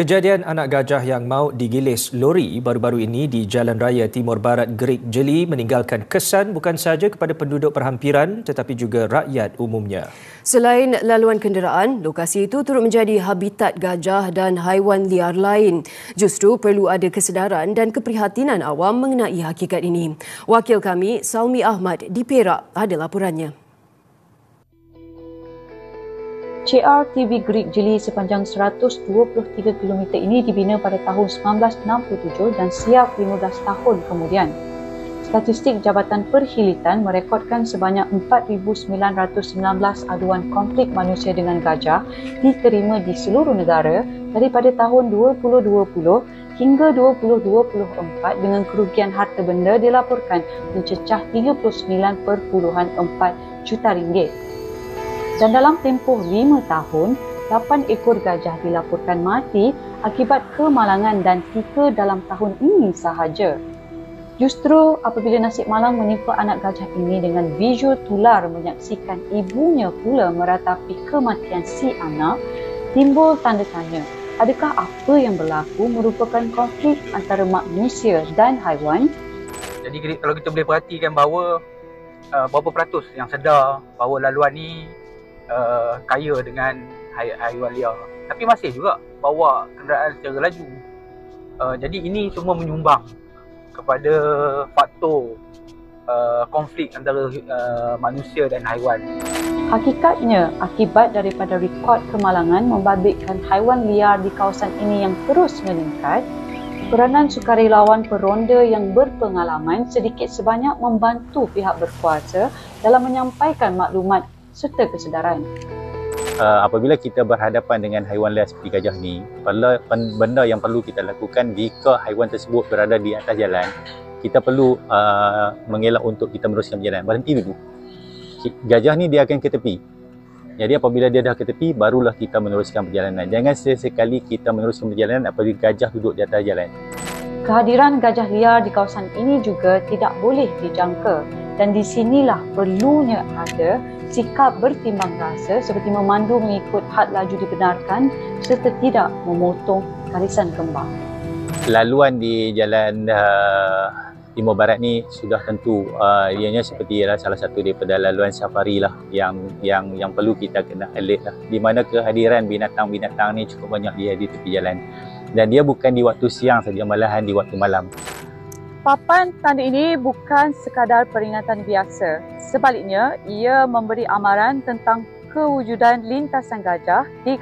Kejadian anak gajah yang maut digilis lori baru-baru ini di Jalan Raya Timur Barat Gerik Jeli meninggalkan kesan bukan sahaja kepada penduduk perhampiran tetapi juga rakyat umumnya. Selain laluan kenderaan, lokasi itu turut menjadi habitat gajah dan haiwan liar lain. Justru perlu ada kesedaran dan keprihatinan awam mengenai hakikat ini. Wakil kami, Salmi Ahmad di Perak, ada laporannya. CRTV Gerik Jeli sepanjang 123 km ini dibina pada tahun 1967 dan siap 15 tahun kemudian. Statistik Jabatan Perkhilitan merekodkan sebanyak 4,919 aduan konflik manusia dengan gajah diterima di seluruh negara daripada tahun 2020 hingga 2024 dengan kerugian harta benda dilaporkan mencecah 39.4 juta ringgit. Dan dalam tempoh 5 tahun, 8 ekor gajah dilaporkan mati akibat kemalangan dan 3 dalam tahun ini sahaja. Justru apabila nasib malang menimpa anak gajah ini dengan visual tular menyaksikan ibunya pula meratapi kematian si anak, timbul tanda tanya, adakah apa yang berlaku merupakan konflik antara manusia dan haiwan? Jadi kalau kita boleh perhatikan bahawa berapa peratus yang sedar bahawa laluan ni kaya dengan haiwan liar, tapi masih juga bawa kenderaan secara laju. Jadi ini semua menyumbang kepada faktor konflik antara manusia dan haiwan. Hakikatnya, akibat daripada rekod kemalangan membabitkan haiwan liar di kawasan ini yang terus meningkat, peranan sukarelawan peronda yang berpengalaman sedikit sebanyak membantu pihak berkuasa dalam menyampaikan maklumat serta kesedaran. Apabila kita berhadapan dengan haiwan liar seperti gajah ni, benda yang perlu kita lakukan jika haiwan tersebut berada di atas jalan, kita perlu mengelak untuk kita meneruskan perjalanan. Berhenti dulu. Gajah ni dia akan ke tepi. Jadi apabila dia dah ke tepi, barulah kita meneruskan perjalanan. Jangan sesekali kita meneruskan perjalanan apabila gajah duduk di atas jalan. Kehadiran gajah liar di kawasan ini juga tidak boleh dijangka. Dan di sinilah perlunya ada sikap bertimbang rasa seperti memandu mengikut had laju dibenarkan serta tidak memotong garisan kembang. Laluan di Jalan Timur Barat ni sudah tentu ianya seperti salah satu daripada laluan safari lah yang perlu kita kena alert lah. Di mana kehadiran binatang-binatang ni cukup banyak dia di tepi jalan. Dan dia bukan di waktu siang saja, malahan di waktu malam. Papan tanda ini bukan sekadar peringatan biasa. Sebaliknya, ia memberi amaran tentang kewujudan lintasan gajah di